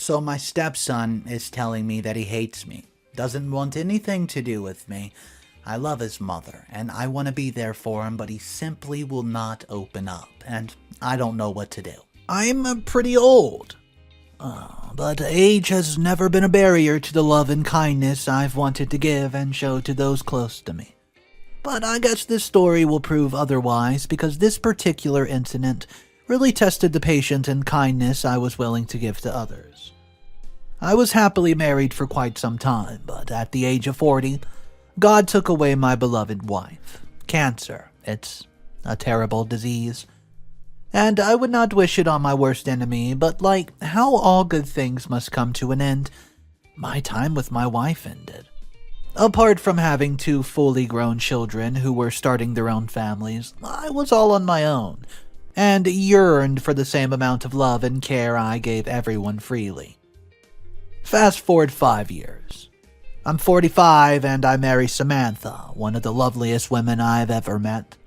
So my stepson is telling me that he hates me, doesn't want anything to do with me. I love his mother, and I want to be there for him, but he simply will not open up, and I don't know what to do. I'm pretty old, but age has never been a barrier to the love and kindness I've wanted to give and show to those close to me. But I guess this story will prove otherwise, because this particular incident really tested the patience and kindness I was willing to give to others. I was happily married for quite some time, but at the age of 40, God took away my beloved wife. Cancer. It's a terrible disease. And I would not wish it on my worst enemy, but like how all good things must come to an end, my time with my wife ended. Apart from having two fully grown children who were starting their own families, I was all on my own, and yearned for the same amount of love and care I gave everyone freely. Fast forward 5 years. I'm 45 and I marry Samantha, one of the loveliest women I've ever met.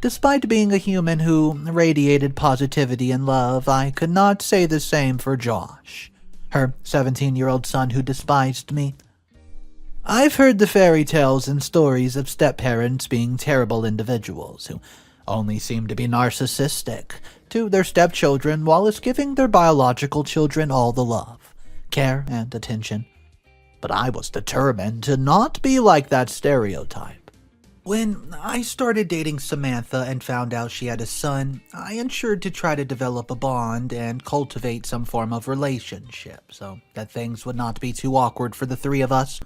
Despite being a human who radiated positivity and love, I could not say the same for Josh, her 17-year-old son who despised me. I've heard the fairy tales and stories of step-parents being terrible individuals who only seem to be narcissistic to their stepchildren while giving their biological children all the love, care, and attention. But I was determined to not be like that stereotype. When I started dating Samantha and found out she had a son, I ensured to try to develop a bond and cultivate some form of relationship so that things would not be too awkward for the three of us.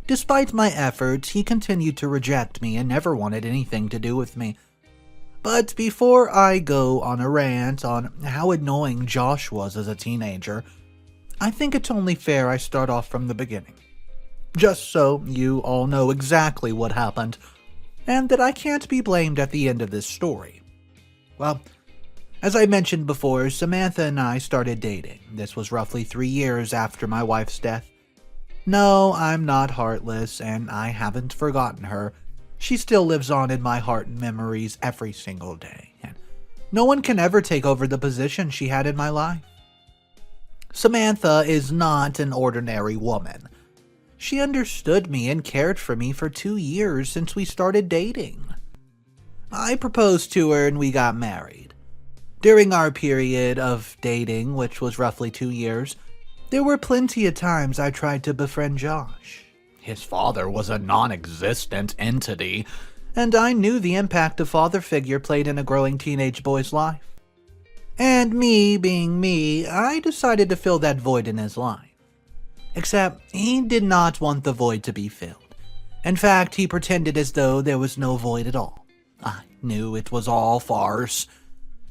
Despite my efforts, he continued to reject me and never wanted anything to do with me. But before I go on a rant on how annoying Josh was as a teenager, I think it's only fair I start off from the beginning, just so you all know exactly what happened, and that I can't be blamed at the end of this story. Well, as I mentioned before, Samantha and I started dating. This was roughly 3 years after my wife's death. No, I'm not heartless, and I haven't forgotten her. She still lives on in my heart and memories every single day, and no one can ever take over the position she had in my life. Samantha is not an ordinary woman. She understood me and cared for me for 2 years since we started dating. I proposed to her and we got married. During our period of dating, which was roughly 2 years, there were plenty of times I tried to befriend Josh. His father was a non-existent entity, and I knew the impact a father figure played in a growing teenage boy's life. And me being me, I decided to fill that void in his life. Except, he did not want the void to be filled. In fact, he pretended as though there was no void at all. I knew it was all farce.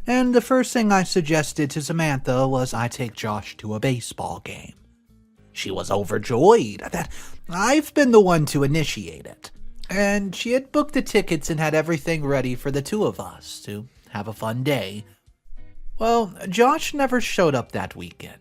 And the first thing I suggested to Samantha was I take Josh to a baseball game. She was overjoyed that I've been the one to initiate it. And she had booked the tickets and had everything ready for the two of us to have a fun day. Well, Josh never showed up that weekend.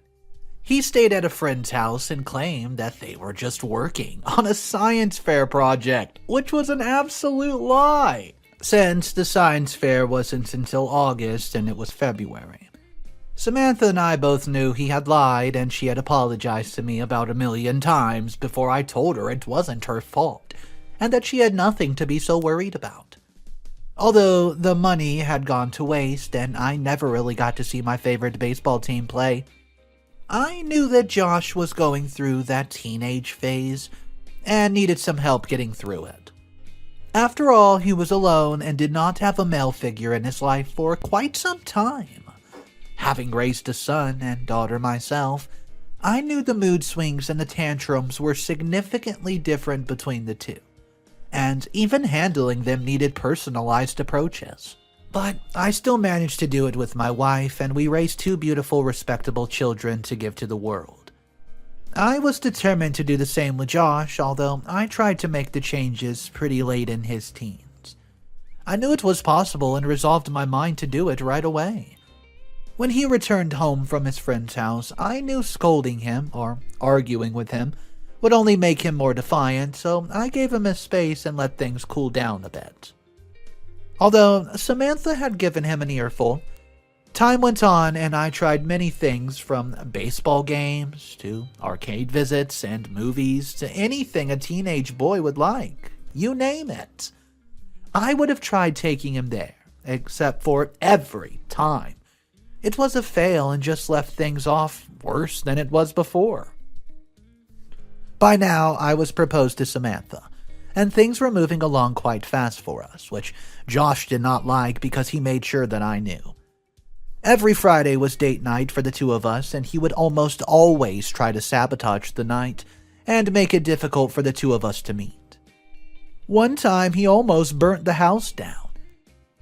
He stayed at a friend's house and claimed that they were just working on a science fair project, which was an absolute lie, since the science fair wasn't until August and it was February. Samantha and I both knew he had lied, and she had apologized to me about 1,000,000 times before I told her it wasn't her fault, and that she had nothing to be so worried about. Although the money had gone to waste and I never really got to see my favorite baseball team play, I knew that Josh was going through that teenage phase and needed some help getting through it. After all, he was alone and did not have a male figure in his life for quite some time. Having raised a son and daughter myself, I knew the mood swings and the tantrums were significantly different between the two, and even handling them needed personalized approaches. But I still managed to do it with my wife, and we raised 2 beautiful, respectable children to give to the world. I was determined to do the same with Josh, although I tried to make the changes pretty late in his teens. I knew it was possible and resolved my mind to do it right away. When he returned home from his friend's house, I knew scolding him, or arguing with him, would only make him more defiant, so I gave him his space and let things cool down a bit. Although Samantha had given him an earful, Time went on, and I tried many things from baseball games to arcade visits and movies to anything a teenage boy would like. You name it. I would have tried taking him there, except for every time it was a fail and just left things off worse than it was before. By now, I was proposed to Samantha, and things were moving along quite fast for us, which Josh did not like because he made sure that I knew. Every Friday was date night for the two of us, and he would almost always try to sabotage the night and make it difficult for the two of us to meet. One time, he almost burnt the house down.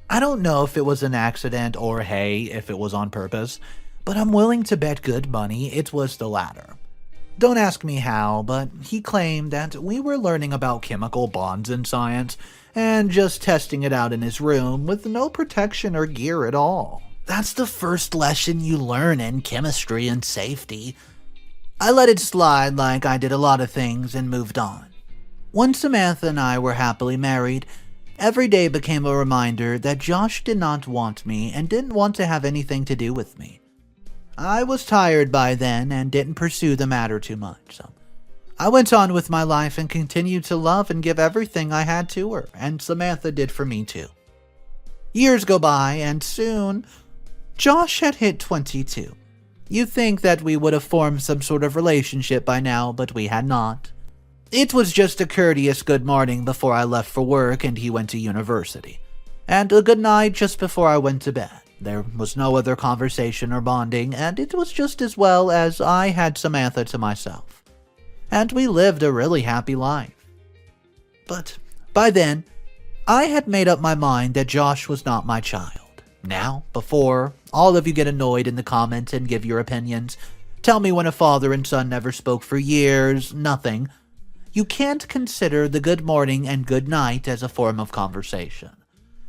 I don't know if it was an accident or, hey, if it was on purpose, but I'm willing to bet good money it was the latter. Don't ask me how, but he claimed that we were learning about chemical bonds in science and just testing it out in his room with no protection or gear at all. That's the first lesson you learn in chemistry and safety. I let it slide like I did a lot of things and moved on. Once Samantha and I were happily married, every day became a reminder that Josh did not want me and didn't want to have anything to do with me. I was tired by then and didn't pursue the matter too much, so I went on with my life and continued to love and give everything I had to her, and Samantha did for me too. Years go by, and soon Josh had hit 22. You'd think that we would have formed some sort of relationship by now, but we had not. It was just a courteous good morning before I left for work and he went to university, and a good night just before I went to bed. There was no other conversation or bonding, and it was just as well as I had Samantha to myself. And we lived a really happy life. But by then, I had made up my mind that Josh was not my child. Now, before all of you get annoyed in the comments and give your opinions, tell me when a father and son never spoke for years, nothing. You can't consider the good morning and good night as a form of conversation.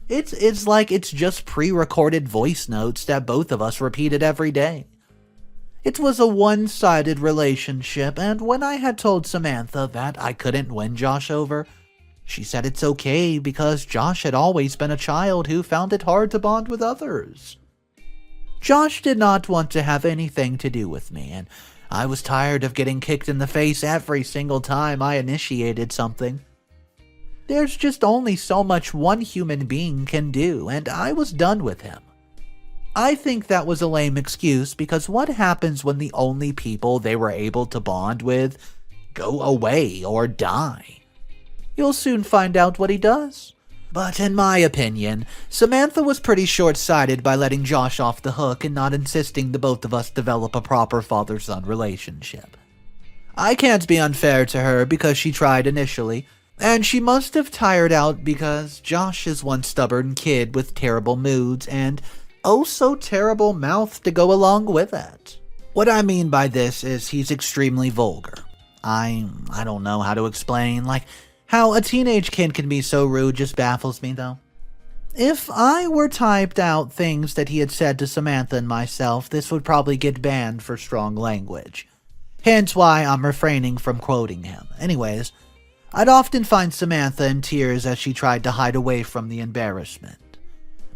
It's like it's just pre-recorded voice notes that both of us repeated every day. It was a one-sided relationship, and when I had told Samantha that I couldn't win Josh over, she said it's okay because Josh had always been a child who found it hard to bond with others. Josh did not want to have anything to do with me, and I was tired of getting kicked in the face every single time I initiated something. There's just only so much one human being can do, and I was done with him. I think that was a lame excuse because what happens when the only people they were able to bond with go away or die? You'll soon find out what he does. But in my opinion, Samantha was pretty short-sighted by letting Josh off the hook and not insisting the both of us develop a proper father-son relationship. I can't be unfair to her because she tried initially, and she must have tired out because Josh is one stubborn kid with terrible moods and oh so terrible mouth to go along with it. What I mean by this is he's extremely vulgar. I don't know how to explain, like, how a teenage kid can be so rude just baffles me, though. If I were typed out things that he had said to Samantha and myself, this would probably get banned for strong language. Hence why I'm refraining from quoting him. Anyways, I'd often find Samantha in tears as she tried to hide away from the embarrassment.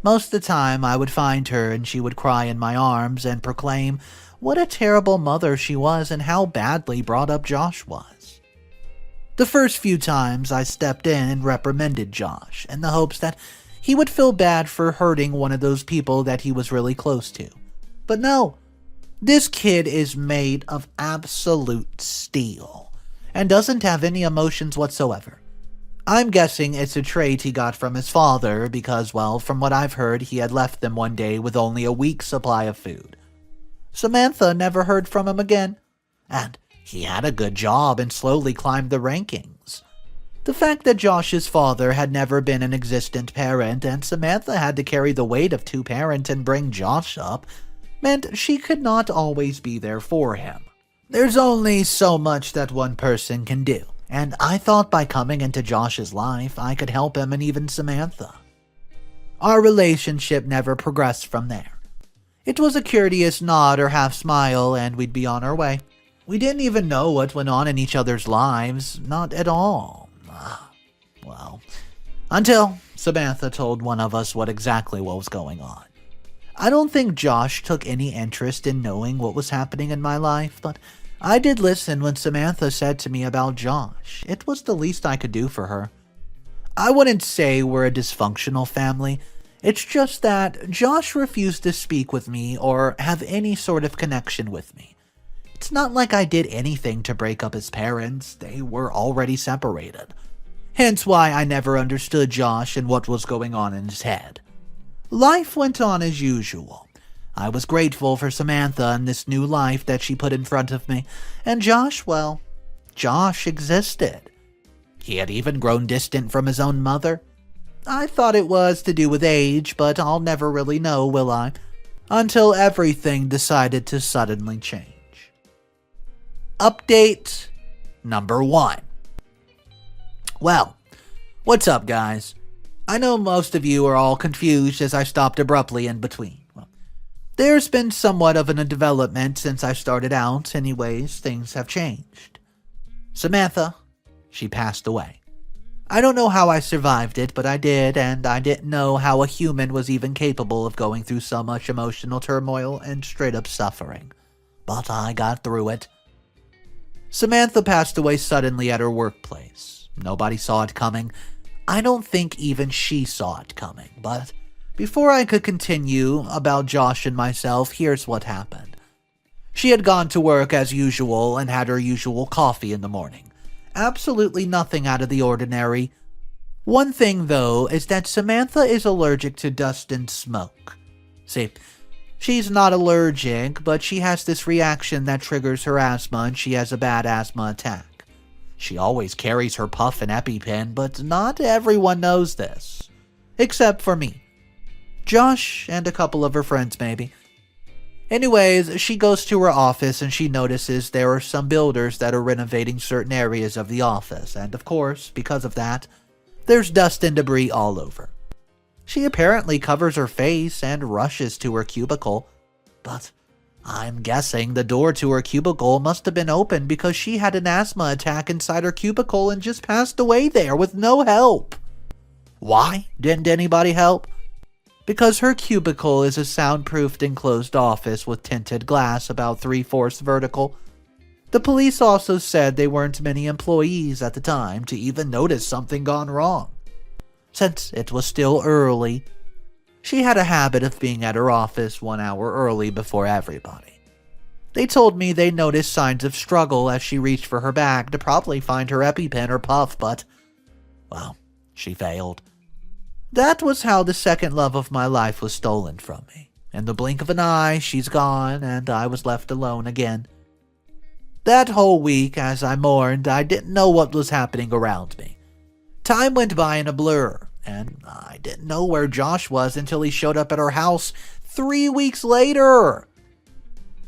Most of the time, I would find her and she would cry in my arms and proclaim what a terrible mother she was and how badly brought up Josh was. The first few times, I stepped in and reprimanded Josh in the hopes that he would feel bad for hurting one of those people that he was really close to. But no, this kid is made of absolute steel and doesn't have any emotions whatsoever. I'm guessing it's a trait he got from his father because, well, from what I've heard, he had left them one day with only a week's supply of food. Samantha never heard from him again, and he had a good job and slowly climbed the rankings. The fact that Josh's father had never been an existent parent and Samantha had to carry the weight of two parents and bring Josh up meant she could not always be there for him. There's only so much that one person can do, and I thought by coming into Josh's life I could help him and even Samantha. Our relationship never progressed from there. It was a courteous nod or half smile and we'd be on our way. We didn't even know what went on in each other's lives, not at all. Well, until Samantha told one of us what exactly was going on. I don't think Josh took any interest in knowing what was happening in my life, but I did listen when Samantha said to me about Josh. It was the least I could do for her. I wouldn't say we're a dysfunctional family. It's just that Josh refused to speak with me or have any sort of connection with me. It's not like I did anything to break up his parents. They were already separated. Hence why I never understood Josh and what was going on in his head. Life went on as usual. I was grateful for Samantha and this new life that she put in front of me. And Josh, well, Josh existed. He had even grown distant from his own mother. I thought it was to do with age, but I'll never really know, will I? Until everything decided to suddenly change. Update number 1. Well, what's up, guys? I know most of you are all confused as I stopped abruptly in between. Well, there's been somewhat of a development since I started out. Anyways, things have changed. Samantha, she passed away. I don't know how I survived it, but I did, and I didn't know how a human was even capable of going through so much emotional turmoil and straight-up suffering. But I got through it. Samantha passed away suddenly at her workplace. Nobody saw it coming. I don't think even she saw it coming, but before I could continue about Josh and myself, here's what happened. She had gone to work as usual and had her usual coffee in the morning. Absolutely nothing out of the ordinary. One thing, though, is that Samantha is allergic to dust and smoke. See, she's not allergic, but she has this reaction that triggers her asthma and she has a bad asthma attack. She always carries her puff and EpiPen, but not everyone knows this. Except for me. Josh and a couple of her friends, maybe. Anyways, she goes to her office and she notices there are some builders that are renovating certain areas of the office, and of course, because of that, there's dust and debris all over. She apparently covers her face and rushes to her cubicle, but I'm guessing the door to her cubicle must have been open because she had an asthma attack inside her cubicle and just passed away there with no help. Why didn't anybody help? Because her cubicle is a soundproofed enclosed office with tinted glass about 3/4 vertical. The police also said there weren't many employees at the time to even notice something gone wrong. Since it was still early, she had a habit of being at her office 1 hour early before everybody. They told me they noticed signs of struggle as she reached for her bag to probably find her EpiPen or puff, but, well, she failed. That was how the second love of my life was stolen from me. In the blink of an eye, she's gone, and I was left alone again. That whole week, as I mourned, I didn't know what was happening around me. Time went by in a blur, and I didn't know where Josh was until he showed up at our house 3 weeks later.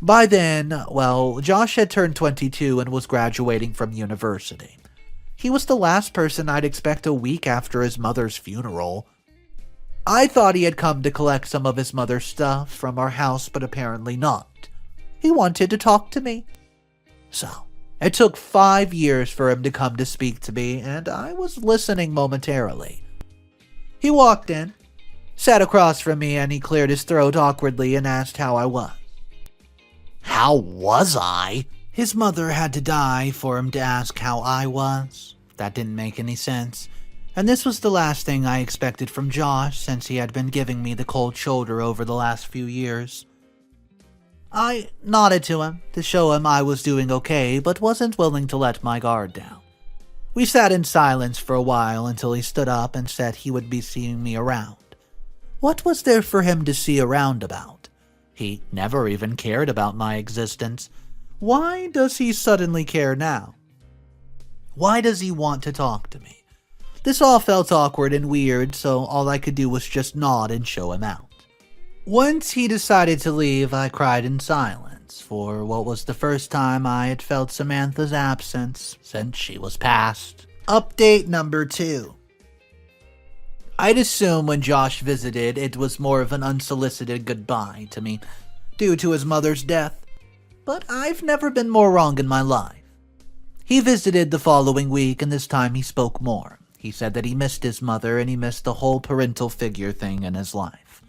By then, well, Josh had turned 22 and was graduating from university. He was the last person I'd expect a week after his mother's funeral. I thought he had come to collect some of his mother's stuff from our house, but apparently not. He wanted to talk to me. So, it took 5 years for him to come to speak to me, and I was listening momentarily. He walked in, sat across from me, and he cleared his throat awkwardly and asked how I was. How was I? His mother had to die for him to ask how I was. That didn't make any sense. And this was the last thing I expected from Josh since he had been giving me the cold shoulder over the last few years. I nodded to him to show him I was doing okay, but wasn't willing to let my guard down. We sat in silence for a while until he stood up and said he would be seeing me around. What was there for him to see around about? He never even cared about my existence. Why does he suddenly care now? Why does he want to talk to me? This all felt awkward and weird, so all I could do was just nod and show him out. Once he decided to leave, I cried in silence, for what was the first time I had felt Samantha's absence since she was passed. Update number 2. I'd assume when Josh visited, it was more of an unsolicited goodbye to me, due to his mother's death. But I've never been more wrong in my life. He visited the following week, and this time he spoke more. He said that he missed his mother and he missed the whole parental figure thing in his life.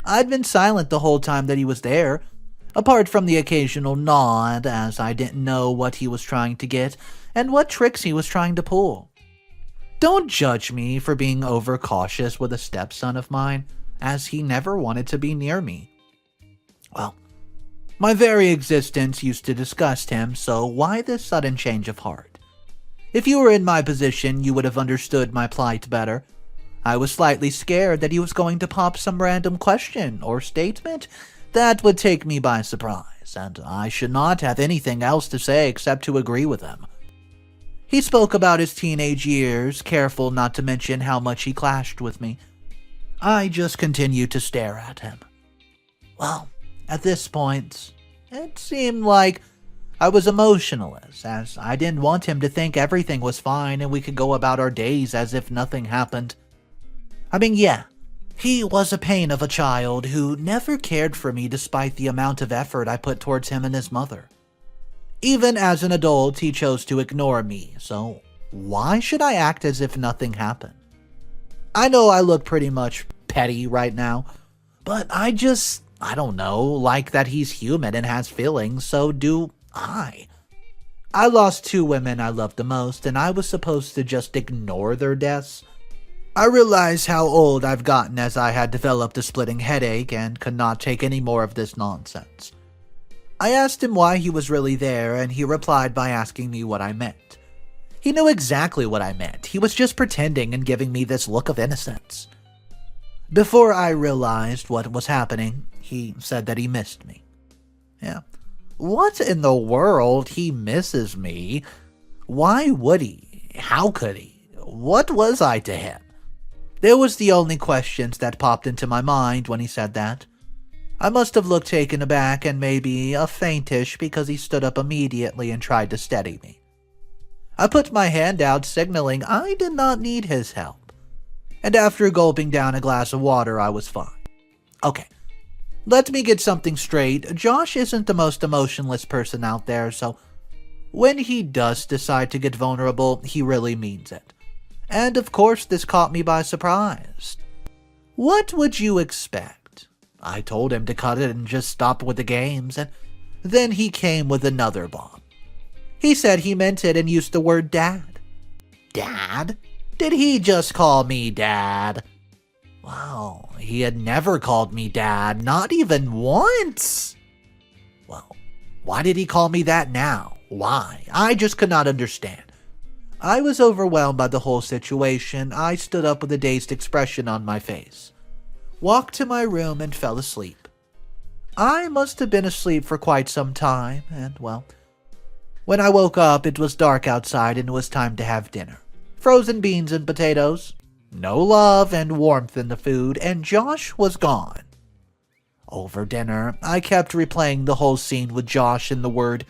I'd been silent the whole time that he was there, apart from the occasional nod, as I didn't know what he was trying to get and what tricks he was trying to pull. Don't judge me for being overcautious with a stepson of mine, as he never wanted to be near me. Well, my very existence used to disgust him, so why this sudden change of heart? If you were in my position, you would have understood my plight better. I was slightly scared that he was going to pop some random question or statement that would take me by surprise, and I should not have anything else to say except to agree with him. He spoke about his teenage years, careful not to mention how much he clashed with me. I just continued to stare at him. Well, at this point, it seemed like I was emotionless, as I didn't want him to think everything was fine and we could go about our days as if nothing happened. I mean, yeah, he was a pain of a child who never cared for me despite the amount of effort I put towards him and his mother. Even as an adult, he chose to ignore me, so why should I act as if nothing happened? I know I look pretty much petty right now, but I don't know, like that he's human and has feelings, so do I. I lost 2 women I loved the most, and I was supposed to just ignore their deaths. I realized how old I've gotten as I had developed a splitting headache and could not take any more of this nonsense. I asked him why he was really there, and he replied by asking me what I meant. He knew exactly what I meant. He was just pretending and giving me this look of innocence. Before I realized what was happening, he said that he missed me. Yeah. What in the world? He misses me? Why would he? How could he? What was I to him? There was the only questions that popped into my mind when he said that. I must have looked taken aback and maybe a faintish because he stood up immediately and tried to steady me. I put my hand out, signaling I did not need his help. And after gulping down a glass of water, I was fine. Okay, let me get something straight. Josh isn't the most emotionless person out there, so when he does decide to get vulnerable, he really means it. And of course, this caught me by surprise. What would you expect? I told him to cut it and just stop with the games, and then he came with another bomb. He said he meant it and used the word dad. Dad? Did he just call me dad? Wow, he had never called me dad, not even once. Well, why did he call me that now? Why? I just could not understand. I was overwhelmed by the whole situation. I stood up with a dazed expression on my face, walked to my room, and fell asleep. I must have been asleep for quite some time, and, well, when I woke up, it was dark outside and it was time to have dinner. Frozen beans and potatoes, no love and warmth in the food, and Josh was gone. Over dinner, I kept replaying the whole scene with Josh, and the word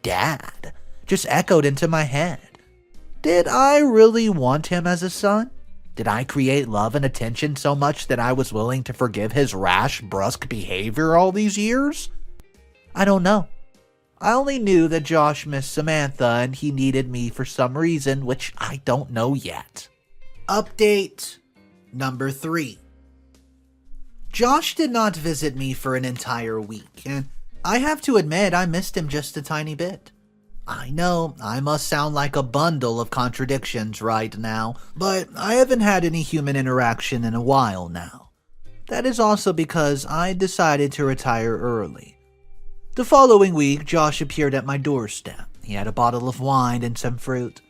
dad just echoed into my head. Did I really want him as a son? Did I create love and attention so much that I was willing to forgive his rash, brusque behavior all these years? I don't know. I only knew that Josh missed Samantha and he needed me for some reason, which I don't know yet. Update number 3. Josh did not visit me for an entire week, and I have to admit I missed him just a tiny bit. I know, I must sound like a bundle of contradictions right now, but I haven't had any human interaction in a while now. That is also because I decided to retire early. The following week, Josh appeared at my doorstep. He had a bottle of wine and some fruit.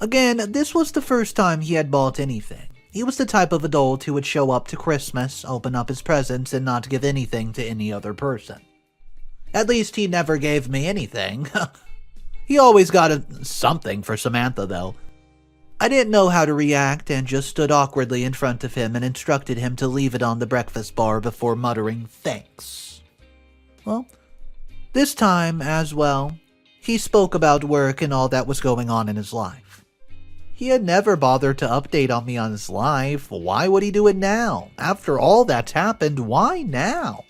Again, this was the first time he had bought anything. He was the type of adult who would show up to Christmas, open up his presents, and not give anything to any other person. At least he never gave me anything. He always got something for Samantha, though. I didn't know how to react and just stood awkwardly in front of him and instructed him to leave it on the breakfast bar before muttering thanks. Well, this time, as well, he spoke about work and all that was going on in his life. He had never bothered to update on me on his life. Why would he do it now? After all that's happened, why now?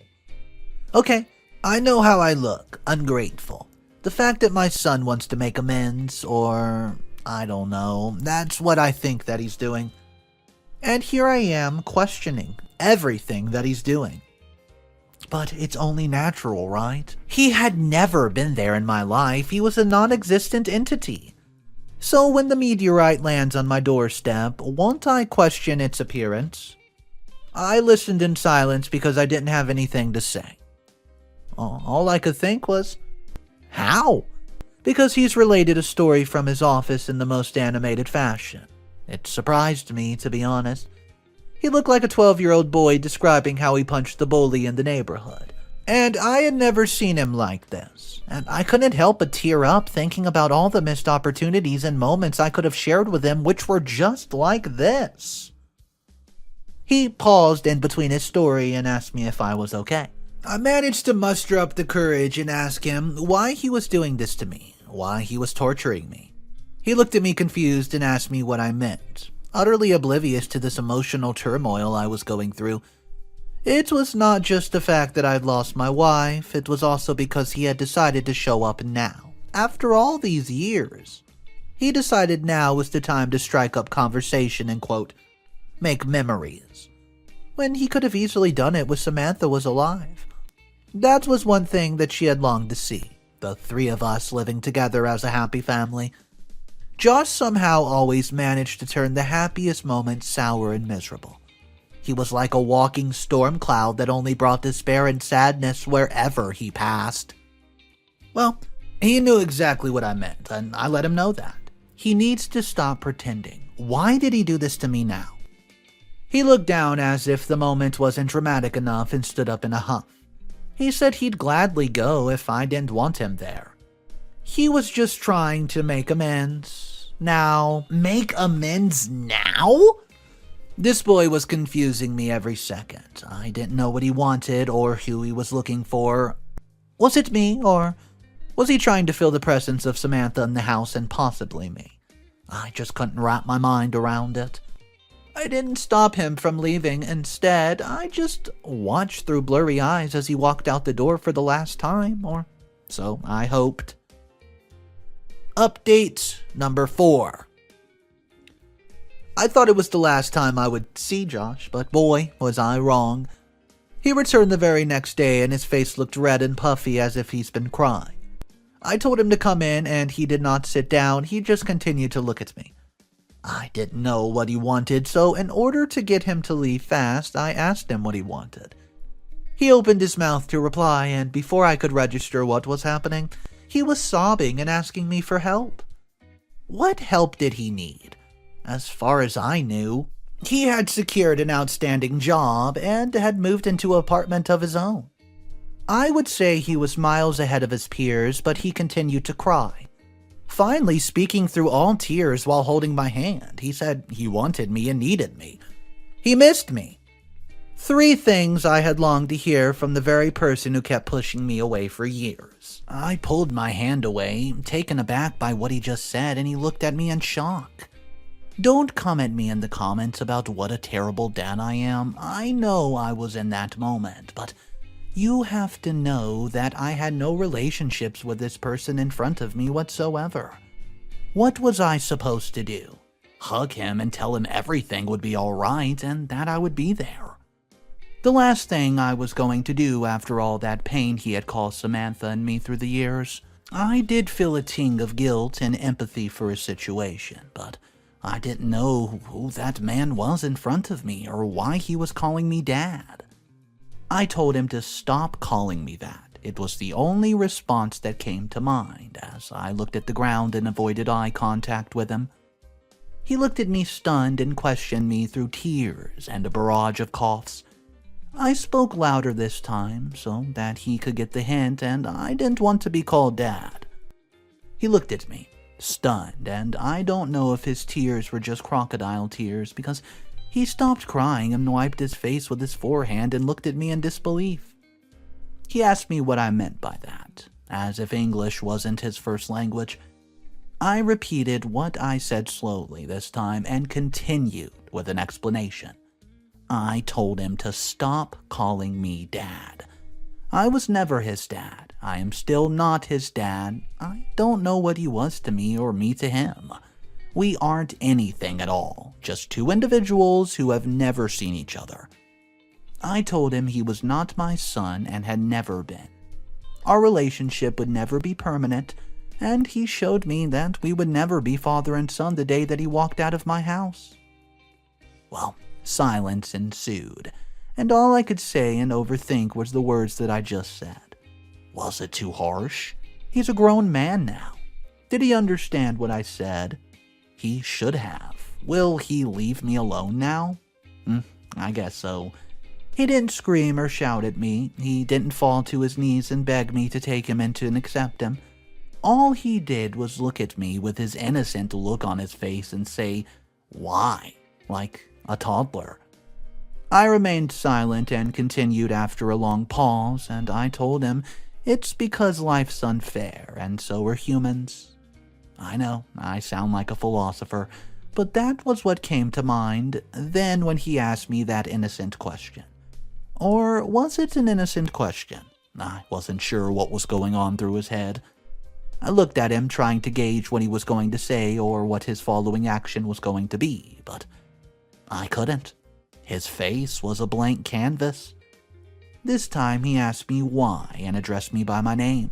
Okay, I know how I look, ungrateful. The fact that my son wants to make amends, or I don't know, that's what I think that he's doing. And here I am questioning everything that he's doing. But it's only natural, right? He had never been there in my life. He was a non-existent entity. So when the meteorite lands on my doorstep, won't I question its appearance? I listened in silence because I didn't have anything to say. All I could think was, how? Because he's related a story from his office in the most animated fashion. It surprised me, to be honest. He looked like a 12-year-old boy describing how he punched the bully in the neighborhood. And I had never seen him like this. And I couldn't help but tear up thinking about all the missed opportunities and moments I could have shared with him which were just like this. He paused in between his story and asked me if I was okay. I managed to muster up the courage and ask him why he was doing this to me, why he was torturing me. He looked at me confused and asked me what I meant, utterly oblivious to this emotional turmoil I was going through. It was not just the fact that I'd lost my wife, it was also because he had decided to show up now. After all these years, he decided now was the time to strike up conversation and, quote, make memories, when he could have easily done it when Samantha was alive. That was one thing that she had longed to see, the three of us living together as a happy family. Josh somehow always managed to turn the happiest moments sour and miserable. He was like a walking storm cloud that only brought despair and sadness wherever he passed. Well, he knew exactly what I meant, and I let him know that. He needs to stop pretending. Why did he do this to me now? He looked down as if the moment wasn't dramatic enough and stood up in a huff. He said he'd gladly go if I didn't want him there. He was just trying to make amends. Now, make amends now? This boy was confusing me every second. I didn't know what he wanted or who he was looking for. Was it me, or was he trying to fill the presence of Samantha in the house and possibly me? I just couldn't wrap my mind around it. I didn't stop him from leaving. Instead, I just watched through blurry eyes as he walked out the door for the last time, or so I hoped. Update number 4. I thought it was the last time I would see Josh, but boy, was I wrong. He returned the very next day and his face looked red and puffy as if he's been crying. I told him to come in and he did not sit down, he just continued to look at me. I didn't know what he wanted, so in order to get him to leave fast, I asked him what he wanted. He opened his mouth to reply, and before I could register what was happening, he was sobbing and asking me for help. What help did he need? As far as I knew, he had secured an outstanding job and had moved into an apartment of his own. I would say he was miles ahead of his peers, but he continued to cry. Finally, speaking through all tears while holding my hand, he said he wanted me and needed me. He missed me. 3 things I had longed to hear from the very person who kept pushing me away for years. I pulled my hand away, taken aback by what he just said, and he looked at me in shock. Don't come at me in the comments about what a terrible dad I am. I know I was in that moment, but you have to know that I had no relationships with this person in front of me whatsoever. What was I supposed to do? Hug him and tell him everything would be alright and that I would be there. The last thing I was going to do after all that pain he had caused Samantha and me through the years. I did feel a ting of guilt and empathy for his situation, but I didn't know who that man was in front of me or why he was calling me dad. I told him to stop calling me that. It was the only response that came to mind as I looked at the ground and avoided eye contact with him. He looked at me stunned and questioned me through tears and a barrage of coughs. I spoke louder this time so that he could get the hint, and I didn't want to be called dad. He looked at me, stunned, and I don't know if his tears were just crocodile tears because he stopped crying and wiped his face with his forehand and looked at me in disbelief. He asked me what I meant by that, as if English wasn't his first language. I repeated what I said slowly this time and continued with an explanation. I told him to stop calling me dad. I was never his dad. I am still not his dad. I don't know what he was to me or me to him. We aren't anything at all, just two individuals who have never seen each other. I told him he was not my son and had never been. Our relationship would never be permanent, and he showed me that we would never be father and son the day that he walked out of my house. Well, silence ensued, and all I could say and overthink was the words that I just said. Was it too harsh? He's a grown man now. Did he understand what I said? He should have. Will he leave me alone now? I guess so. He didn't scream or shout at me. He didn't fall to his knees and beg me to take him in and accept him. All he did was look at me with his innocent look on his face and say, "Why?" like a toddler. I remained silent and continued after a long pause, and I told him it's because life's unfair, and so are humans. I know, I sound like a philosopher, but that was what came to mind then when he asked me that innocent question. Or was it an innocent question? I wasn't sure what was going on through his head. I looked at him, trying to gauge what he was going to say or what his following action was going to be, but I couldn't. His face was a blank canvas. This time he asked me why and addressed me by my name.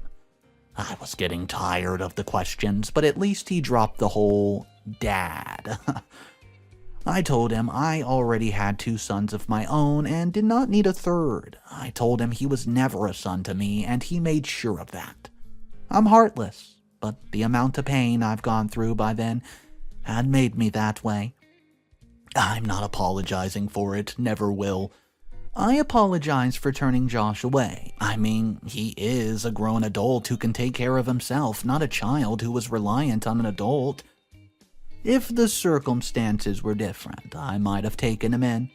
I was getting tired of the questions, but at least he dropped the whole "dad." I told him I already had two sons of my own and did not need a third. I told him he was never a son to me, and he made sure of that. I'm heartless, but the amount of pain I've gone through by then had made me that way. I'm not apologizing for it, never will. I apologize for turning Josh away. I mean, he is a grown adult who can take care of himself, not a child who was reliant on an adult. If the circumstances were different, I might have taken him in.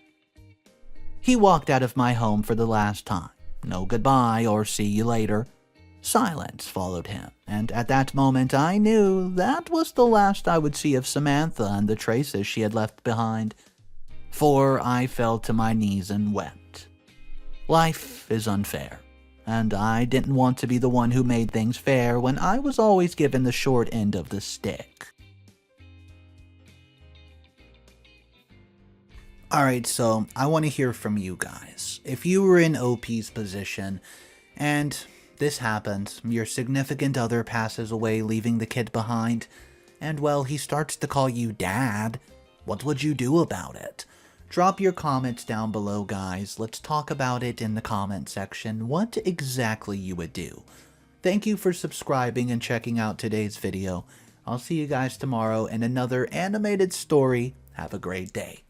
He walked out of my home for the last time. No goodbye or see you later. Silence followed him, and at that moment I knew that was the last I would see of Samantha and the traces she had left behind. For I fell to my knees and wept. Life is unfair, and I didn't want to be the one who made things fair when I was always given the short end of the stick. Alright, so I want to hear from you guys. If you were in OP's position, and this happens, your significant other passes away leaving the kid behind, and well, he starts to call you dad, what would you do about it? Drop your comments down below, guys. Let's talk about it in the comment section, what exactly you would do. Thank you for subscribing and checking out today's video. I'll see you guys tomorrow in another animated story. Have a great day.